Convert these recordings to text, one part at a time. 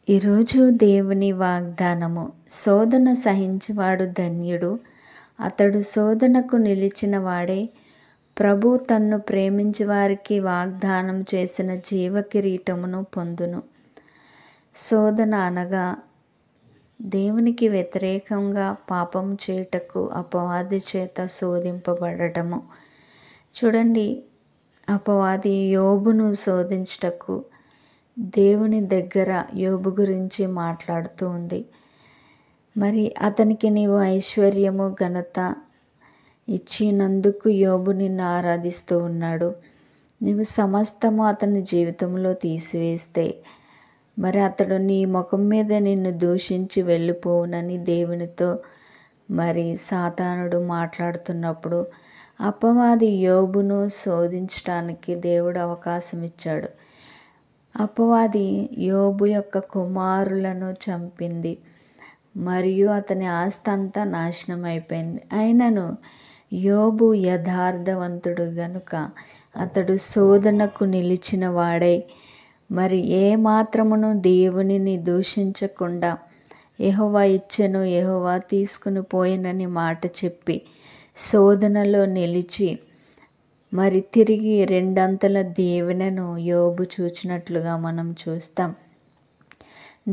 ఈరోజు దేవుని వాగ్దానము. శోధన సహించువాడు ధన్యుడు, అతడు శోధనకు నిలిచిన వాడే. ప్రభు తన్ను ప్రేమించు వారికి వాగ్దానం చేసిన జీవ కిరీటమును పొందును. శోధన అనగా దేవునికి వ్యతిరేకంగా పాపం చేయుటకు అపవాది చేత శోధింపబడటము. చూడండి, అపవాది యోబును శోధించుటకు దేవుని దగ్గర యోబు గురించి మాట్లాడుతూ ఉంది. మరి అతనికి నీవు ఐశ్వర్యము ఘనత ఇచ్చినందుకు యోబు నిన్ను ఆరాధిస్తూ ఉన్నాడు. నీవు సమస్తము అతని జీవితంలో తీసివేస్తే మరి అతడు నీ ముఖం మీద నిన్ను దూషించి వెళ్ళిపోవునని దేవునితో మరి సాతానుడు మాట్లాడుతున్నప్పుడు అపవాది యోబును శోధించడానికి దేవుడు అవకాశం ఇచ్చాడు. అపవాది యోబు యొక్క కుమారులను చంపింది మరియు అతని ఆస్తి అంతా నాశనం అయిపోయింది. అయినను యోబు యథార్థవంతుడు గనుక అతడు శోధనకు నిలిచిన వాడై మరి ఏ మాత్రమును దేవునిని దూషించకుండా యెహోవా ఇచ్చెను, యెహోవా తీసుకుని పోయినని మాట చెప్పి శోధనలో నిలిచి మరి తిరిగి రెండంతల దీవెనను యోబు చూచినట్లుగా మనం చూస్తాం.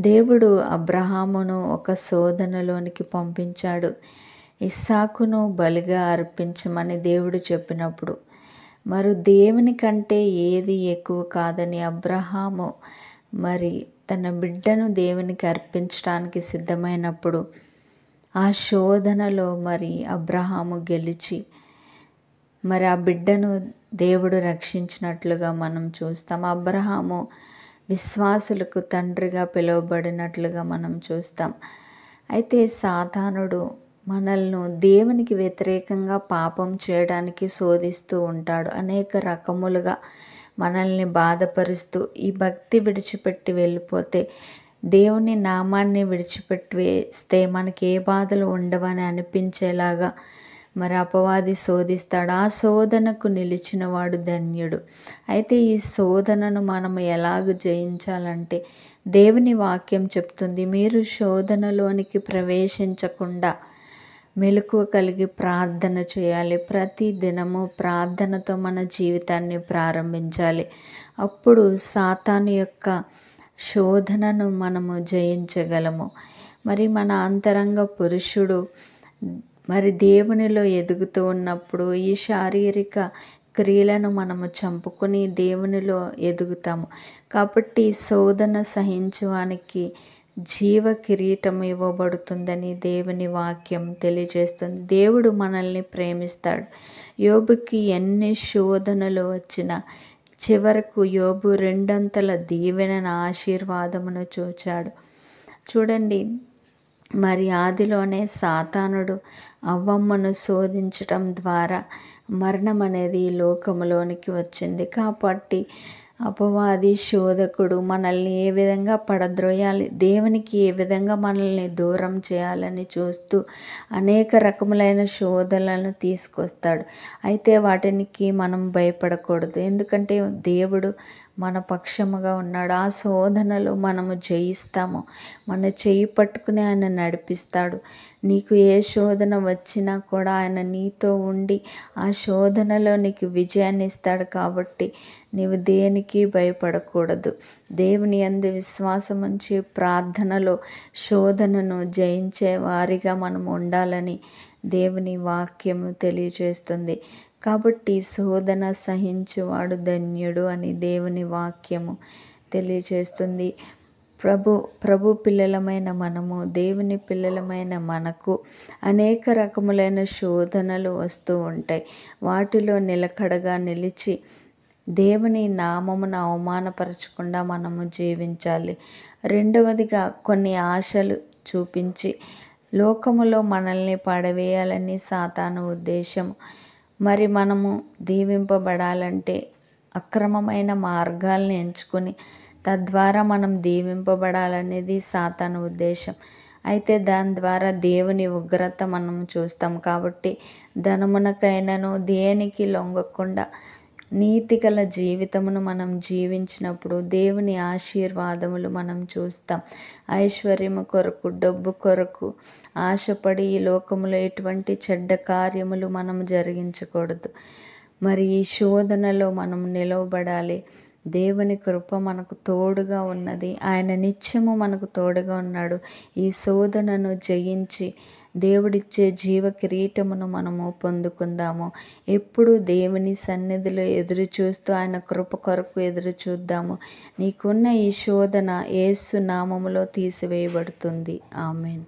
దేవుడు అబ్రహామును ఒక శోధనలోనికి పంపించాడు. ఇస్సాకును బలిగా అర్పించమని దేవుడు చెప్పినప్పుడు మరి దేవుని కంటే ఏది ఎక్కువ కాదని అబ్రహాము మరి తన బిడ్డను దేవునికి అర్పించడానికి సిద్ధమైనప్పుడు ఆ శోధనలో మరి అబ్రహాము గెలిచి మరి ఆ బిడ్డను దేవుడు రక్షించినట్లుగా మనం చూస్తాం. అబ్రహాము విశ్వాసులకు తండ్రిగా పిలువబడినట్లుగా మనం చూస్తాం. అయితే సాతానుడు మనల్ని దేవునికి వ్యతిరేకంగా పాపం చేయడానికి శోధిస్తూ ఉంటాడు. అనేక రకములుగా మనల్ని బాధపరుస్తూ ఈ భక్తి విడిచిపెట్టి వెళ్ళిపోతే, దేవుని నామాన్ని విడిచిపెట్టి వేస్తే మనకి ఏ బాధలు ఉండవని అనిపించేలాగా మరి అపవాది శోధిస్తాడు. ఆ శోధనకు నిలిచిన వాడు ధన్యుడు. అయితే ఈ శోధనను మనం ఎలాగ జయించాలంటే దేవుని వాక్యం చెప్తుంది, మీరు శోధనలోనికి ప్రవేశించకుండా మెలకువ కలిగి ప్రార్థన చేయాలి. ప్రతి దినము ప్రార్థనతో మన జీవితాన్ని ప్రారంభించాలి. అప్పుడు సాతాను యొక్క శోధనను మనము జయించగలము. మరి మన అంతరంగ పురుషుడు మరి దేవునిలో ఎదుగుతూ ఉన్నప్పుడు ఈ శారీరక క్రియలను మనము చంపుకొని దేవునిలో ఎదుగుతాము. కాబట్టి శోధన సహించువానికి జీవ కిరీటం ఇవ్వబడుతుందని దేవుని వాక్యం తెలియజేస్తుంది. దేవుడు మనల్ని ప్రేమిస్తాడు. యోబుకి ఎన్ని శోధనలు వచ్చినా చివరకు యోబు రెండంతల దీవెనను ఆశీర్వాదమును చూచాడు. చూడండి, మరి ఆదిలోనే సాతానుడు అవ్వమ్మను శోధించటం ద్వారా మరణం అనేది ఈ లోకంలోనికి వచ్చింది. కాబట్టి అపవాది శోధకుడు మనల్ని ఏ విధంగా పడద్రోయాలి, దేవునికి ఏ విధంగా మనల్ని దూరం చేయాలని చూస్తూ అనేక రకములైన శోధనలను తీసుకొస్తాడు. అయితే వాటికి మనం భయపడకూడదు, ఎందుకంటే దేవుడు మన పక్షముగా ఉన్నాడు. ఆ శోధనలో మనము జయిస్తాము. మన చేయి పట్టుకుని ఆయన నడిపిస్తాడు. నీకు ఏ శోధన వచ్చినా కూడా ఆయన నీతో ఉండి ఆ శోధనలో నీకు విజయాన్ని ఇస్తాడు. కాబట్టి నీవు దేనికి భయపడకూడదు. దేవుని యందు విశ్వాసం ఉంచి ప్రార్థనలో శోధనను జయించే వారిగా మనం ఉండాలని దేవుని వాక్యము తెలియజేస్తుంది. కాబట్టి శోధన సహించువాడు ధన్యుడు అని దేవుని వాక్యము తెలియజేస్తుంది. ప్రభు పిల్లలమైన మనము, దేవుని పిల్లలమైన మనకు అనేక రకములైన శోధనలు వస్తూ ఉంటాయి. వాటిలో నిలకడగా నిలిచి దేవుని నామమును అవమానపరచకుండా మనము జీవించాలి. రెండవదిగా కొన్ని ఆశలు చూపించి లోకములో మనల్ని పడవేయాలని సాతాను ఉద్దేశం. మరి మనము దీవింపబడాలంటే అక్రమమైన మార్గాల్ని ఎంచుకొని తద్వారా మనం దీవింపబడాలనేది సాతాను ఉద్దేశం. అయితే దాని ద్వారా దేవుని ఉగ్రత మనం చూస్తాం. కాబట్టి ధనమునకైనను దేనికి లొంగకుండా నీతిగల జీవితమును మనం జీవించినప్పుడు దేవుని ఆశీర్వాదములు మనం చూస్తాం. ఐశ్వర్యము కొరకు, డబ్బు కొరకు ఆశపడి ఈ లోకములో ఎటువంటి చెడ్డ కార్యములు మనం జరిగించకూడదు. మరి ఈ శోధనలో మనం నిలవబడాలి. దేవుని కృప మనకు తోడుగా ఉన్నది. ఆయన నిత్యము మనకు తోడుగా ఉన్నాడు. ఈ శోధనను జయించి దేవుడిచ్చే జీవ కిరీటమును మనము పొందుకుందాము. ఎప్పుడు దేవుని సన్నిధిలో ఎదురు చూస్తూ ఆయన కృప కొరకు ఎదురు చూద్దాము. నీకున్న ఈ శోధన యేసు నామములో తీసివేయబడుతుంది. ఆమేన్.